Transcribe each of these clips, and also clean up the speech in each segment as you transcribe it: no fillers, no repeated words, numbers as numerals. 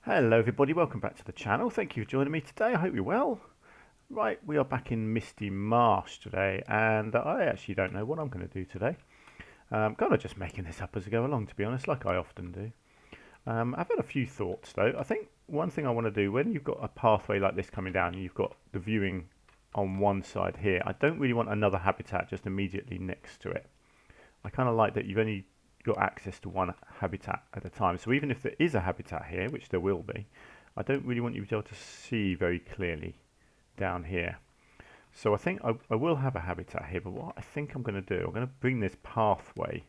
Hello everybody, welcome back to the channel. Thank you for joining me today. I hope you're well. Right, we are back in Misty Marsh today, and I actually don't know what I'm going to do today. Kind of just making this up as I go along, to be honest, like I often do. I've had a few thoughts though. I think one thing I want to do, when you've got a pathway like this coming down, and you've got the viewing on one side here, I don't really want another habitat just immediately next to it. I kind of like that you've only got access to one habitat at a time. So even if there is a habitat here, which there will be, I don't really want you to be able to see very clearly down here. So I think I will have a habitat here, but what I think I'm going to do, I'm going to bring this pathway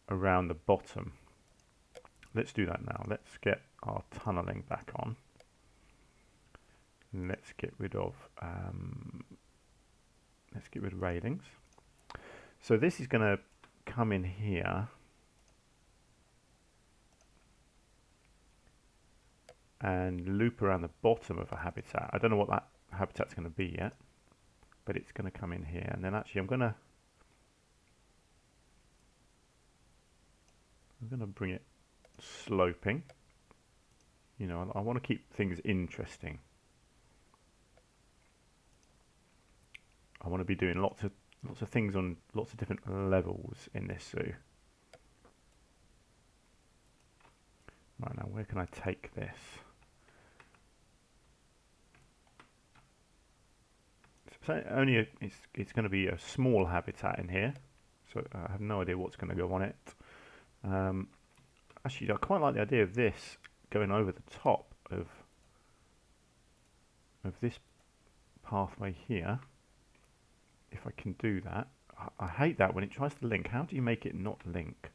around the bottom. Let's do that now. Let's get our tunneling back on. And let's get rid of railings. So this is going to come in here and loop around the bottom of a habitat. I don't know what that habitat's going to be yet, but it's going to come in here, and then actually I'm going to bring it sloping. You know, I want to keep things interesting. I want to be doing lots of things on lots of different levels in this zoo. Right, now where can I take this? So it's going to be a small habitat in here, so I have no idea what's going to go on it. Actually, I quite like the idea of this going over the top of this pathway here. If I can do that. I hate that when it tries to link. How do you make it not link?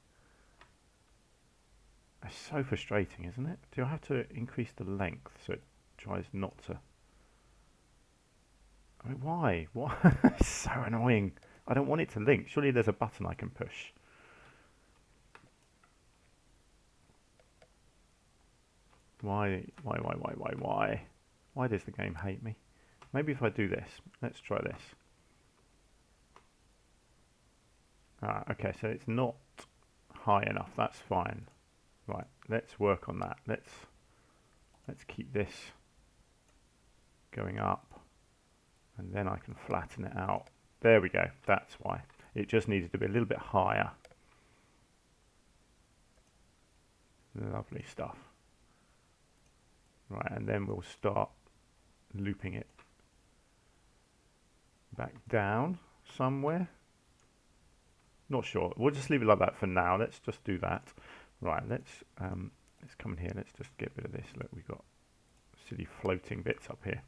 It's so frustrating, isn't it? Do I have to increase the length so it tries not to? I mean, why? What? It's so annoying. I don't want it to link. Surely there's a button I can push. Why? Why does the game hate me? Maybe if I do this. Let's try this. Okay, so it's not high enough. That's fine. Right, let's work on that. Let's keep this going up, and then I can flatten it out. There we go. That's why. It just needed to be a little bit higher. Lovely stuff. Right, and then we'll start looping it back down somewhere. Not sure. We'll just leave it like that for now. Let's just do that. Right, let's come in here. Let's just get rid of this. Look, we've got silly floating bits up here.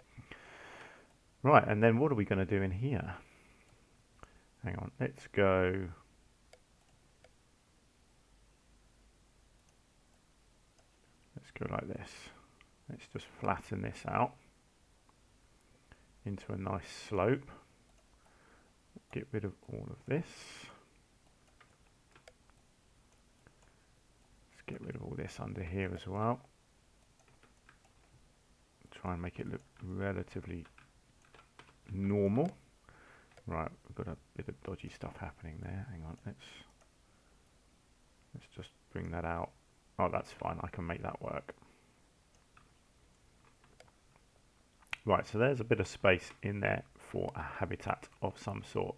Right, and then what are we going to do in here? Hang on, let's go. Let's go like this. Let's just flatten this out into a nice slope. Get rid of all of this. Let's get rid of all this under here as well. Try and make it look relatively normal. Right, we've got a bit of dodgy stuff happening there. Hang on, let's just bring that out. Oh, that's fine. I can make that work. Right, so there's a bit of space in there for a habitat of some sort.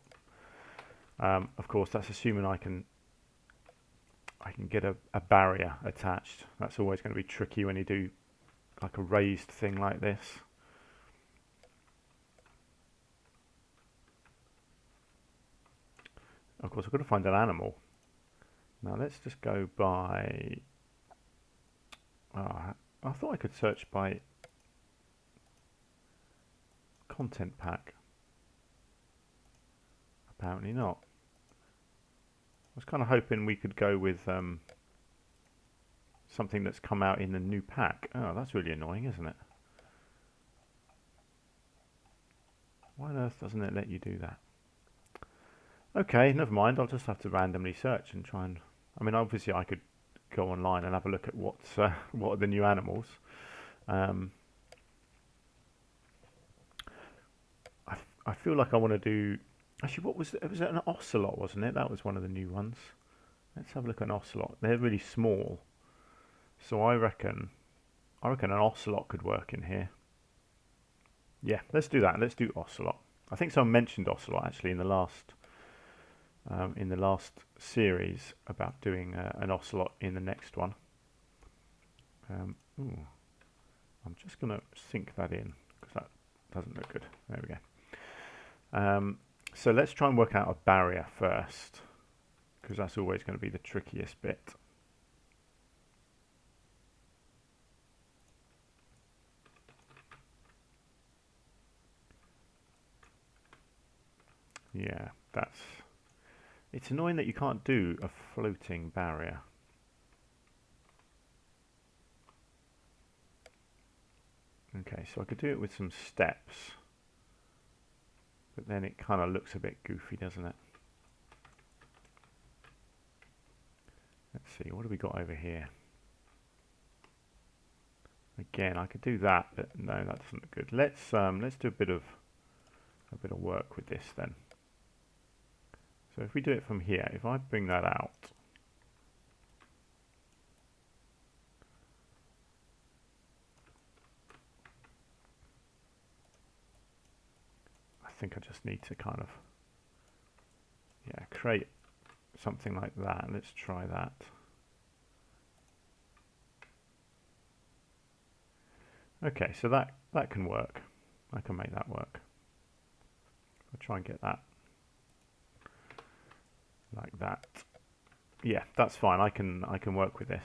Of course, that's assuming I can get a barrier attached. That's always going to be tricky when you do like a raised thing like this. Of course, I've got to find an animal. Now let's just go by... I thought I could search by content pack. Apparently not. I was kind of hoping we could go with something that's come out in the new pack. Oh, that's really annoying, isn't it? Why on earth doesn't it let you do that? Okay, never mind. I'll just have to randomly search and try and... I mean, obviously I could go online and have a look at what are the new animals. I feel like I want to do... Actually, what was it? Was it an Ocelot, wasn't it? That was one of the new ones. Let's have a look at an Ocelot. They're really small. So I reckon I reckon an ocelot could work in here. Yeah, let's do that. Let's do ocelot. I think someone mentioned ocelot actually in the last series about doing an ocelot in the next one. Ooh, I'm just going to sink that in because that doesn't look good. There we go. So let's try and work out a barrier first, because that's always going to be the trickiest bit. Yeah, it's annoying that you can't do a floating barrier. Okay, so I could do it with some steps, but then it kind of looks a bit goofy, doesn't it? Let's see, what have we got over here? Again, I could do that, but no, that doesn't look good. Let's do a bit of work with this then. So if we do it from here, if I bring that out, I think I just need to kind of, yeah, create something like that. Let's try that. Okay, so that can work. I can make that work. I'll try and get that like that. Yeah, that's fine. I can work with this.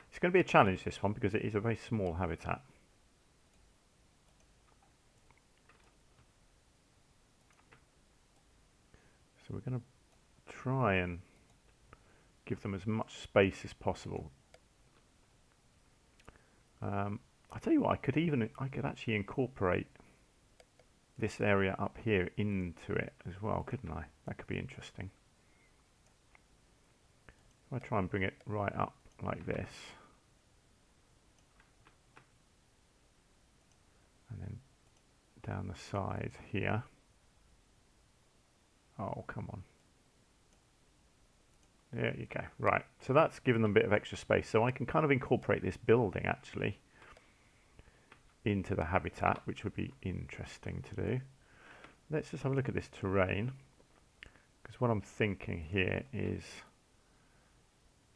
It's going to be a challenge, this one, because it is a very small habitat. So we're going to try and give them as much space as possible. I tell you what, I could actually incorporate this area up here into it as well, couldn't I? That could be interesting. If I try and bring it right up like this, and then down the side here. Oh, come on. There you go. Right, so that's given them a bit of extra space. So I can kind of incorporate this building actually into the habitat, which would be interesting to do. Let's just have a look at this terrain, because what I'm thinking here is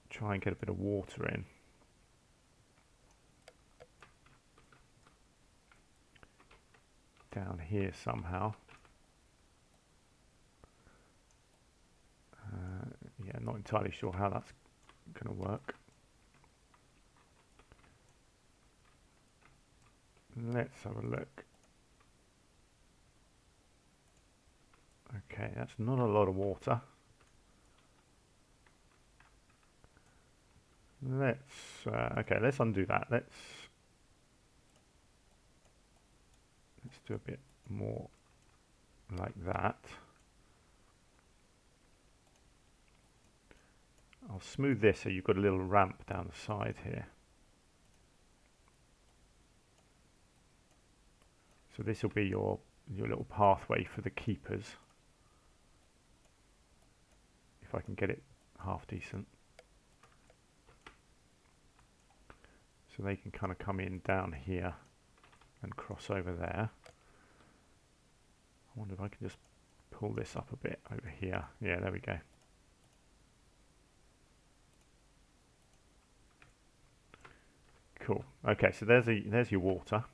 try and get a bit of water in. Down here somehow. Yeah, not entirely sure how that's going to work. Let's have a look. Okay, that's not a lot of water. Okay, let's undo that. Let's do a bit more like that. I'll smooth this so you've got a little ramp down the side here. So this will be your little pathway for the keepers. If I can get it half decent. So they can kind of come in down here and cross over there. I wonder if I can just pull this up a bit over here. Yeah, there we go. Cool. Okay, so there's your water,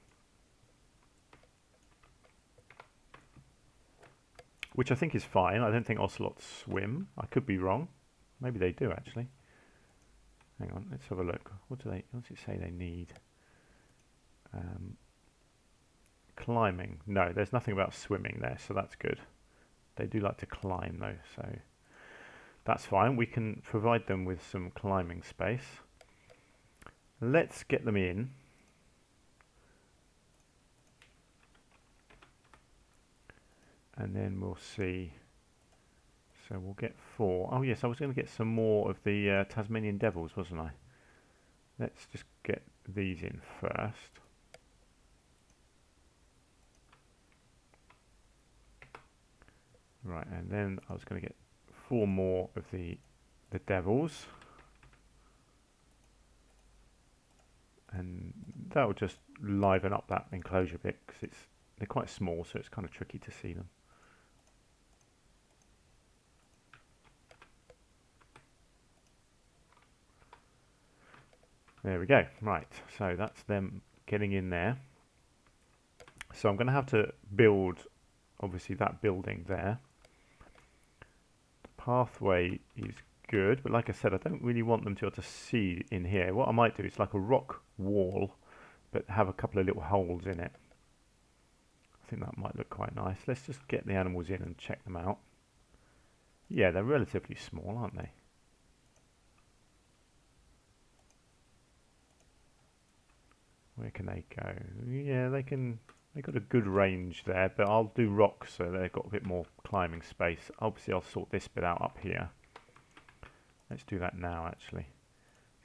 which I think is fine. I don't think ocelots swim. I could be wrong. Maybe they do actually. Hang on, let's have a look. What does it say they need? Climbing. No, there's nothing about swimming there, so that's good. They do like to climb though, so that's fine. We can provide them with some climbing space. Let's get them in. And then we'll see. So we'll get 4. Oh yes, I was going to get some more of the Tasmanian devils, wasn't I? Let's just get these in first. Right, and then I was going to get 4 more of the devils. that will just liven up that enclosure bit because they're quite small, so it's kind of tricky to see them. There we go. Right, so that's them getting in there. So I'm going to have to build, obviously, that building there. The pathway is good, but like I said, I don't really want them to be able to see in here. What I might do is like a rock wall, but have a couple of little holes in it. I think that might look quite nice. Let's just get the animals in and check them out. Yeah, they're relatively small, aren't they? Where can they go? Yeah, they can. They've got a good range there, but I'll do rocks so they've got a bit more climbing space. Obviously, I'll sort this bit out up here. Let's do that now, actually.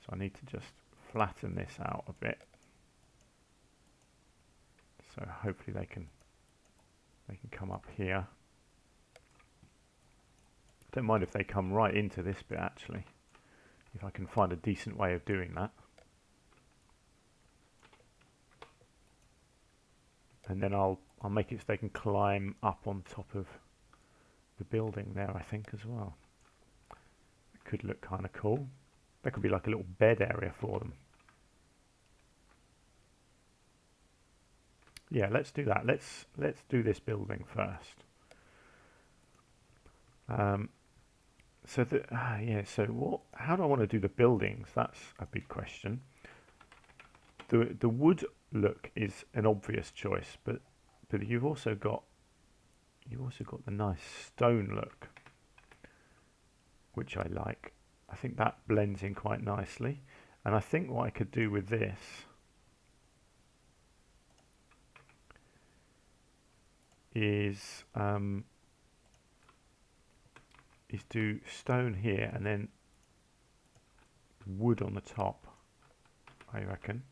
So I need to just flatten this out a bit. So hopefully they can come up here. I don't mind if they come right into this bit, actually, if I can find a decent way of doing that. And then I'll make it so they can climb up on top of the building there, I think, as well. It could look kind of cool. That could be like a little bed area for them. Yeah, let's do that. Let's do this building first. So what? How do I want to do the buildings? That's a big question. The wood look is an obvious choice, but you've also got the nice stone look, which I like. I think that blends in quite nicely, and I think what I could do with this is do stone here and then wood on the top, I reckon.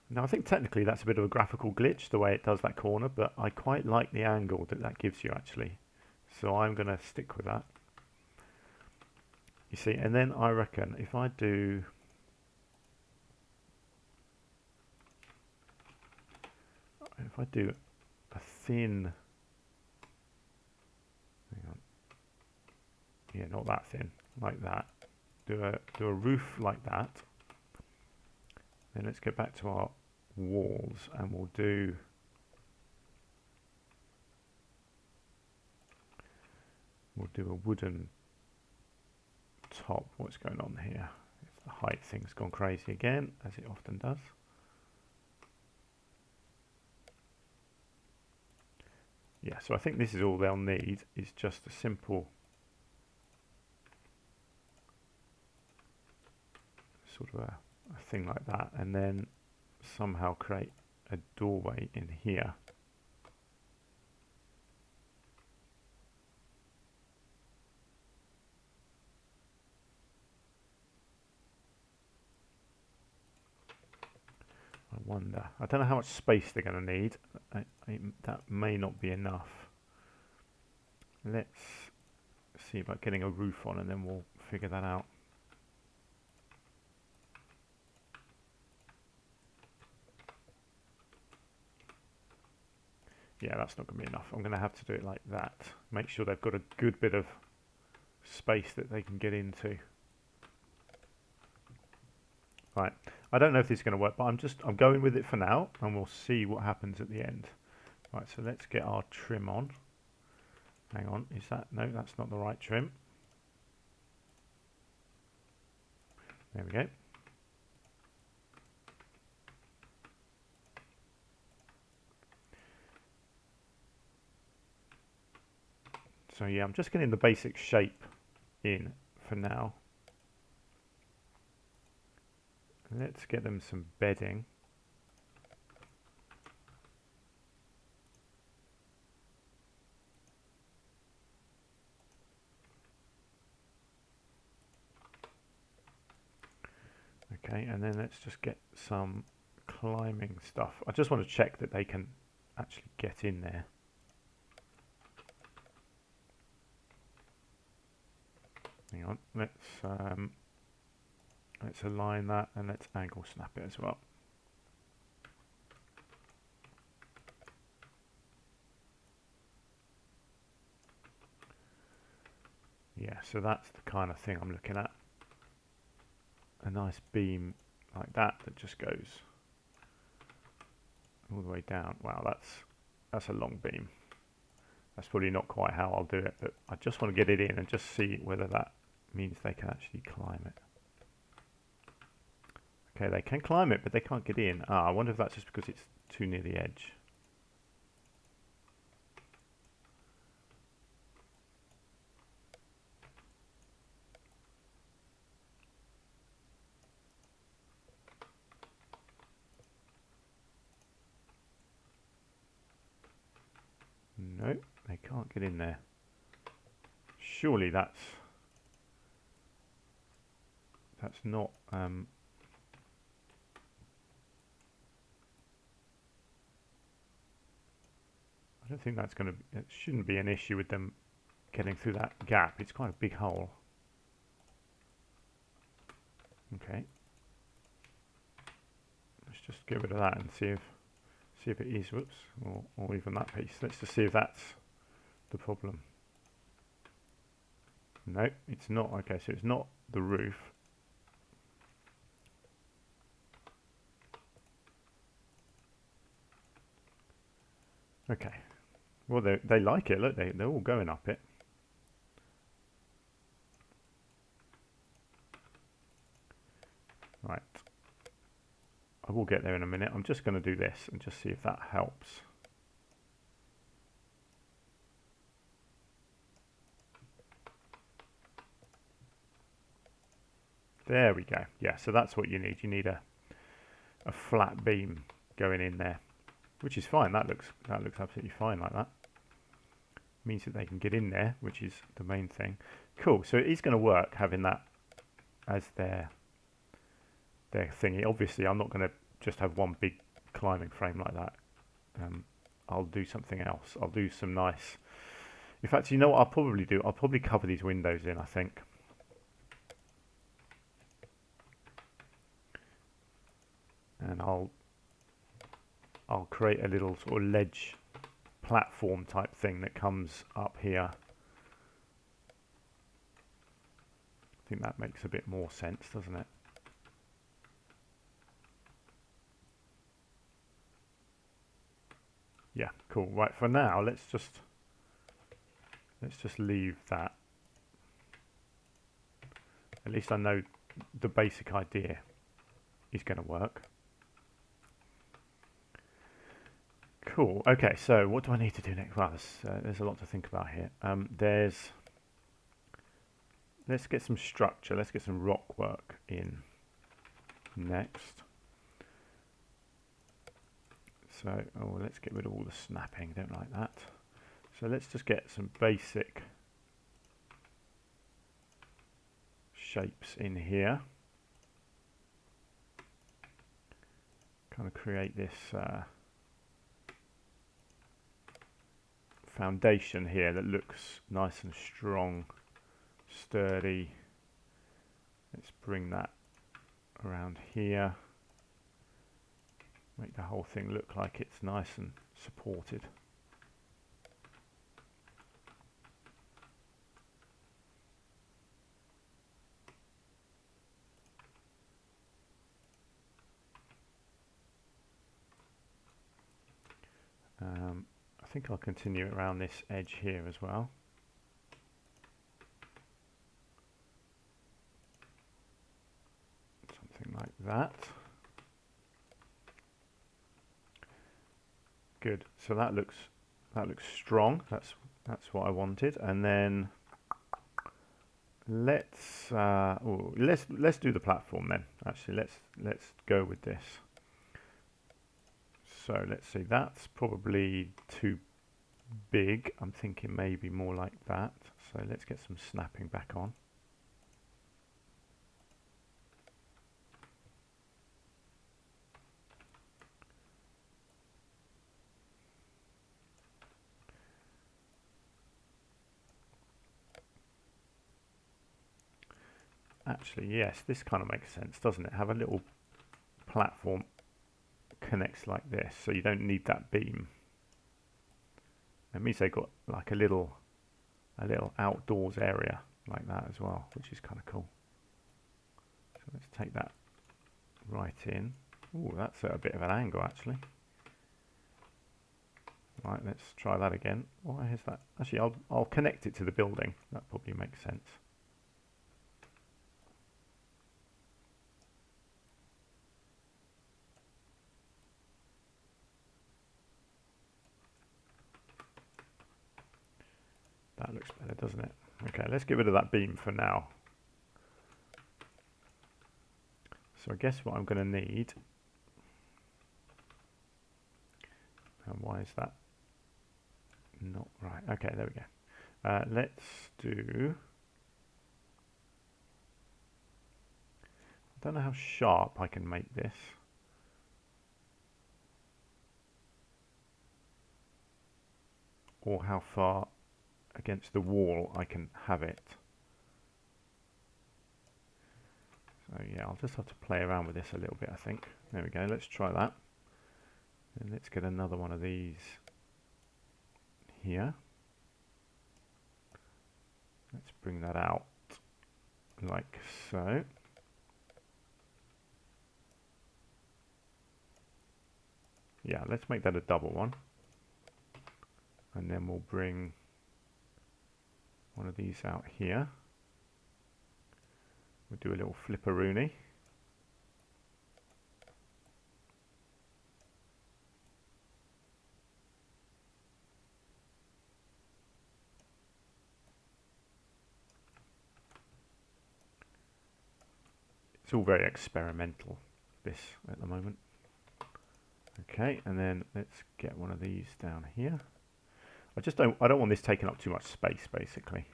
Now I think technically that's a bit of a graphical glitch the way it does that corner, but I quite like the angle that gives you actually. So I'm going to stick with that. You see, and then I reckon if I do a thin, hang on, yeah, not that thin, like that. Do a roof like that. Then let's get back to our walls and we'll do a wooden top. What's going on here? It's the height thing's gone crazy again, as it often does. Yeah, so I think this is all they'll need, is just a simple sort of a thing like that, and then somehow create a doorway in here. I wonder. I don't know how much space they're going to need. That may not be enough. Let's see about getting a roof on and then we'll figure that out. Yeah, that's not going to be enough. I'm going to have to do it like that. Make sure they've got a good bit of space that they can get into. Right, I don't know if this is going to work, but I'm going with it for now, and we'll see what happens at the end. Right, so let's get our trim on. Hang on, is that, no, that's not the right trim. There we go. So yeah, I'm just getting the basic shape in for now. Let's get them some bedding. Okay, and then let's just get some climbing stuff. I just want to check that they can actually get in there. Hang on, let's align that and let's angle snap it as well. Yeah, so that's the kind of thing I'm looking at. A nice beam like that just goes all the way down. Wow, that's a long beam. That's probably not quite how I'll do it, but I just want to get it in and just see whether that means they can actually climb it. Okay, they can climb it, but they can't get in. I wonder if that's just because it's too near the edge. No, they can't get in there. Surely that's not I don't think that's going to, it shouldn't be an issue with them getting through that gap. It's quite a big hole. Okay. Let's just get rid of that and see if it is, whoops, or even that piece. Let's just see if that's the problem. No, it's not. Okay, so it's not the roof. Okay. Well, they like it. Look, they're all going up it. Right. I will get there in a minute. I'm just going to do this and just see if that helps. There we go. Yeah, so that's what you need. You need a flat beam going in there, which is fine. That looks absolutely fine like that. Means that they can get in there, which is the main thing. Cool. So it is going to work having that as their thingy. Obviously, I'm not going to just have one big climbing frame like that. I'll do something else. I'll do some nice. In fact, you know what I'll probably do? I'll probably cover these windows in, I think. And I'll create a little sort of ledge platform type thing that comes up here. I think that makes a bit more sense, doesn't it? Yeah, cool. Right, for now, let's just leave that. At least I know the basic idea is going to work. Cool. Okay, so what do I need to do next? Well, there's a lot to think about here. Let's get some structure. Let's get some rock work in next. So, let's get rid of all the snapping. Don't like that. So let's just get some basic shapes in here. Kind of create this foundation here that looks nice and strong, sturdy. Let's bring that around here. Make the whole thing look like it's nice and supported. I think I'll continue around this edge here as well. Something like that. Good. So that looks strong. That's what I wanted. And then let's do the platform then. Actually, let's go with this. So let's see. That's probably too big. I'm thinking maybe more like that. So let's get some snapping back on. actually, yes, this kind of makes sense, doesn't it? Have a little platform connects like this, so you don't need that beam. It means they've got like a little outdoors area like that as well, which is kind of cool. So let's take that right in. Ooh, that's at a bit of an angle actually. Right, let's try that again. Why is that? Actually, I'll connect it to the building. That probably makes sense. That looks better, doesn't it? Okay, let's get rid of that beam for now. So I guess what I'm going to need, and why is that not right? Okay, there we go. Let's do, I don't know how sharp I can make this. Or how far against the wall I can have it. So yeah, I'll just have to play around with this a little bit, I think. There we go, let's try that. And let's get another one of these here. Let's bring that out like so. Yeah, let's make that a double one. And then we'll bring one of these out here. We'll do a little flipperoonie. It's all very experimental, this, at the moment. Okay, and then let's get one of these down here. I don't want this taking up too much space, basically.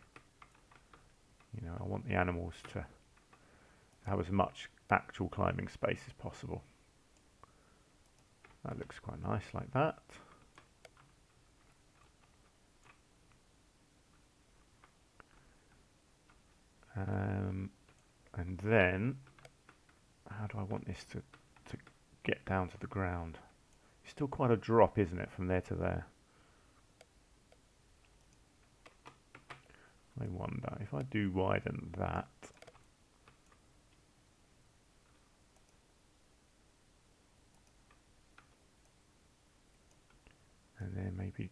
You know, I want the animals to have as much actual climbing space as possible. That looks quite nice like that. And then, how do I want this to get down to the ground? It's still quite a drop, isn't it, from there to there? I wonder if I do widen that. And then maybe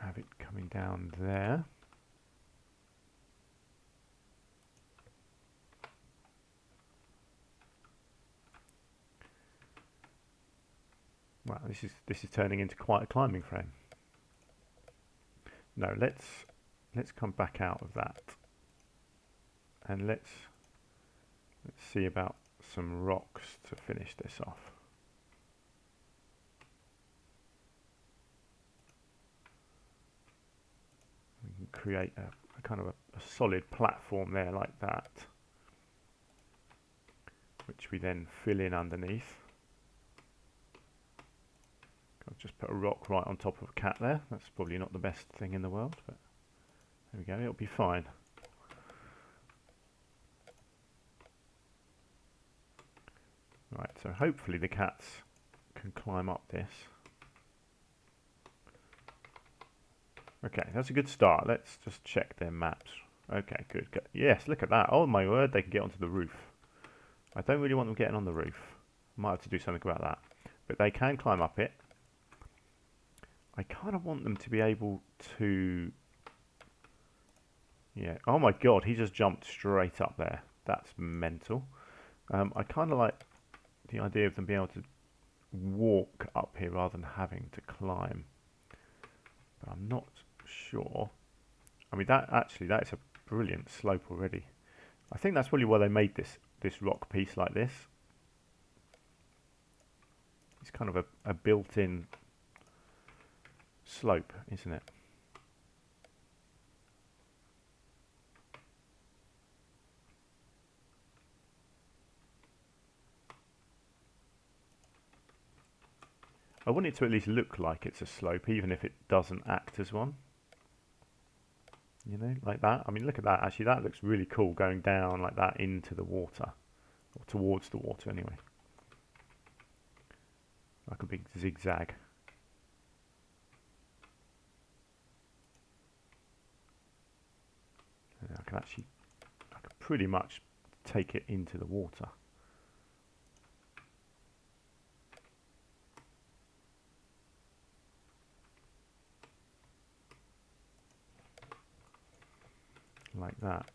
have it coming down there. Wow, this is turning into quite a climbing frame. No, let's come back out of that, and let's see about some rocks to finish this off. We can create a kind of a solid platform there like that, which we then fill in underneath. I've just put a rock right on top of a cat there. That's probably not the best thing in the world, but there we go, it'll be fine. Right, so hopefully the cats can climb up this. Okay, that's a good start. Let's just check their maps. Okay, good. Yes, look at that. Oh my word, they can get onto the roof. I don't really want them getting on the roof. Might have to do something about that. But they can climb up it. I kind of want them to be able to... Yeah. Oh my god, he just jumped straight up there. That's mental. I kind of like the idea of them being able to walk up here rather than having to climb. But I'm not sure. I mean, that is a brilliant slope already. I think that's probably why they made this rock piece like this. It's kind of a built-in slope, isn't it? I want it to at least look like it's a slope, even if it doesn't act as one. You know, like that. I mean, look at that. Actually, that looks really cool going down like that into the water, or towards the water anyway. Like a big zigzag. And I can pretty much take it into the water. Like that.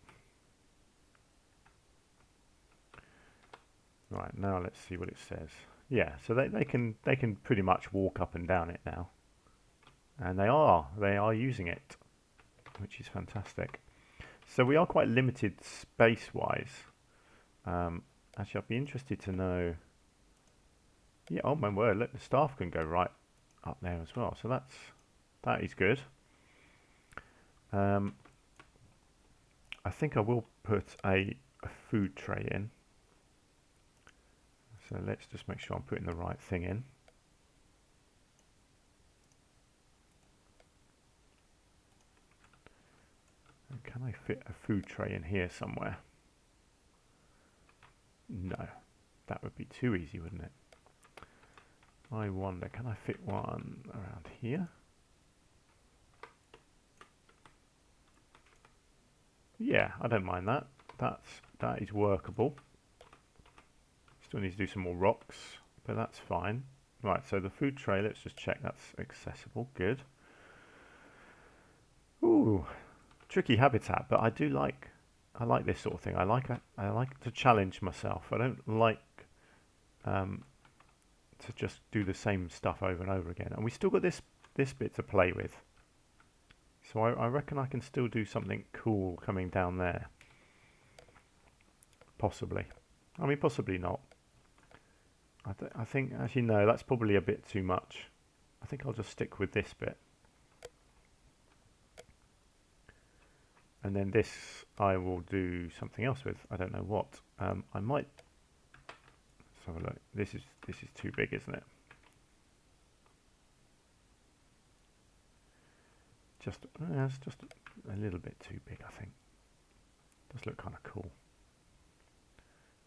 Right, now let's see what it says. Yeah, so they can pretty much walk up and down it now. And they are using it, which is fantastic. So we are quite limited space-wise. Actually, I'd be interested to know. Yeah, oh my word! Look, the staff can go right up there as well. So that is good. I think I will put a food tray in. So let's just make sure I'm putting the right thing in. And can I fit a food tray in here somewhere? No, that would be too easy, wouldn't it? I wonder, can I fit one around here? Yeah, I don't mind that. That is workable. Still need to do some more rocks, but that's fine. Right, so the food tray, let's just check that's accessible. Good. Ooh, tricky habitat, but I like this sort of thing. I like to challenge myself. I don't like to just do the same stuff over and over again. And we still got this bit to play with. So I reckon I can still do something cool coming down there. Possibly. I mean, possibly not. I think, actually no, that's probably a bit too much. I think I'll just stick with this bit. And then this I will do something else with. I don't know what. I might. Let's have a look. This is too big, isn't it? It's just a little bit too big, I think. Does look kind of cool.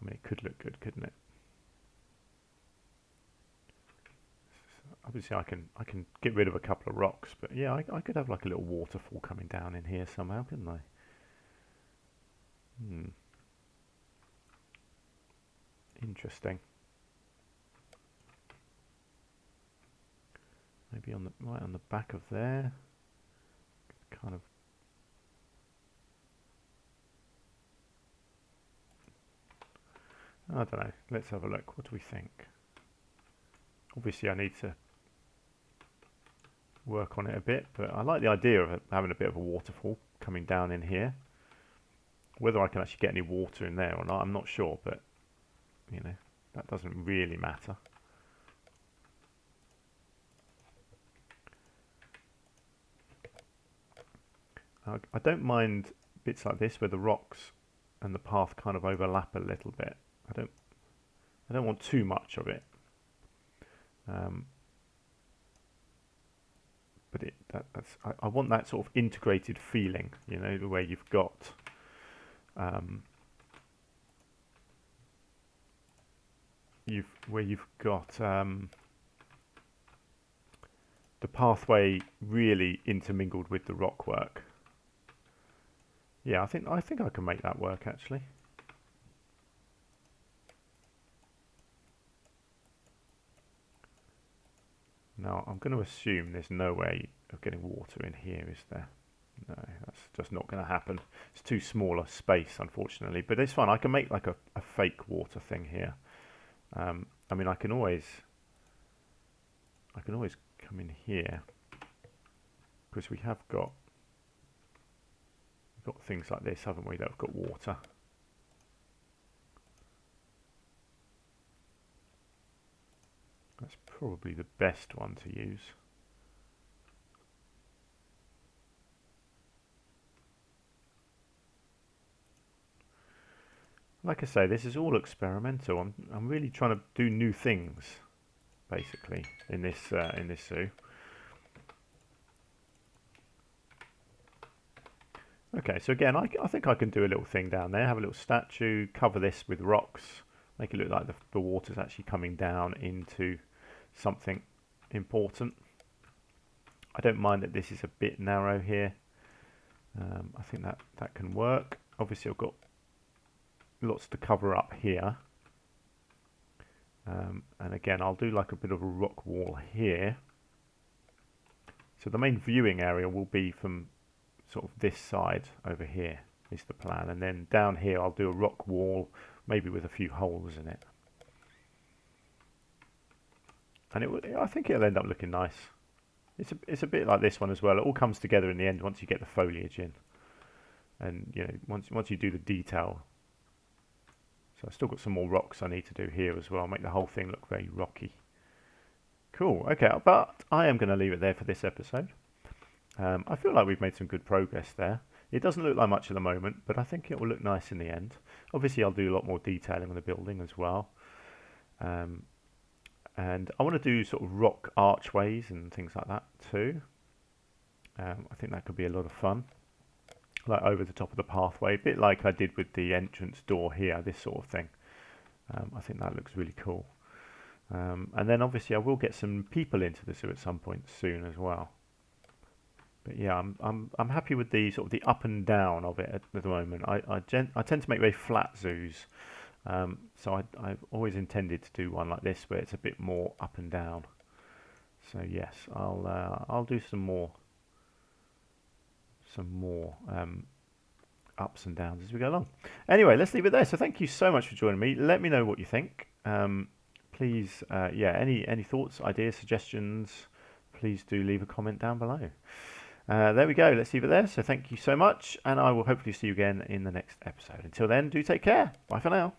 I mean, it could look good, couldn't it? Obviously, I can get rid of a couple of rocks, but yeah, I could have like a little waterfall coming down in here somehow, couldn't I? Interesting. Maybe right on the back of there. Kind of. I don't know. Let's have a look. What do we think? Obviously, I need to work on it a bit, but I like the idea of having a bit of a waterfall coming down in here. Whether I can actually get any water in there or not, I'm not sure, but you know, that doesn't really matter. I don't mind bits like this where the rocks and the path kind of overlap a little bit. I don't want too much of it. But I want that sort of integrated feeling, you know, where you've got the pathway really intermingled with the rock work. Yeah, I think I can make that work actually. Now I'm going to assume there's no way of getting water in here, is there? No, that's just not going to happen. It's too small a space, unfortunately. But it's fine. I can make like a fake water thing here. I mean, I can always come in here because we've got things like this, haven't we? That have got water. That's probably the best one to use. Like I say, this is all experimental. I'm really trying to do new things, basically, in this zoo. Okay, so again, I think I can do a little thing down there, have a little statue, cover this with rocks, make it look like the water's actually coming down into something important. I don't mind that this is a bit narrow here. I think that can work. Obviously I've got lots to cover up here. And again, I'll do like a bit of a rock wall here. So the main viewing area will be from sort of this side over here is the plan. And then down here I'll do a rock wall, maybe with a few holes in it. And I think it'll end up looking nice. It's a bit like this one as well. It all comes together in the end once you get the foliage in. And you know, once you do the detail. So I've still got some more rocks I need to do here as well, make the whole thing look very rocky. Cool, okay, but I am going to leave it there for this episode. I feel like we've made some good progress there. It doesn't look like much at the moment, but I think it will look nice in the end. Obviously I'll do a lot more detailing on the building as well. And I want to do sort of rock archways and things like that too. I think that could be a lot of fun. Like over the top of the pathway, a bit like I did with the entrance door here, this sort of thing. I think that looks really cool. And then obviously I will get some people into the zoo at some point soon as well. But yeah, I'm happy with the sort of the up and down of it at the moment. I tend to make very flat zoos, so I've always intended to do one like this where it's a bit more up and down. So yes, I'll do some more ups and downs as we go along. Anyway, let's leave it there. So thank you so much for joining me. Let me know what you think. Please, yeah, any thoughts, ideas, suggestions, please do leave a comment down below. There we go. Let's leave it there. So thank you so much, and I will hopefully see you again in the next episode. Until then, do take care. Bye for now.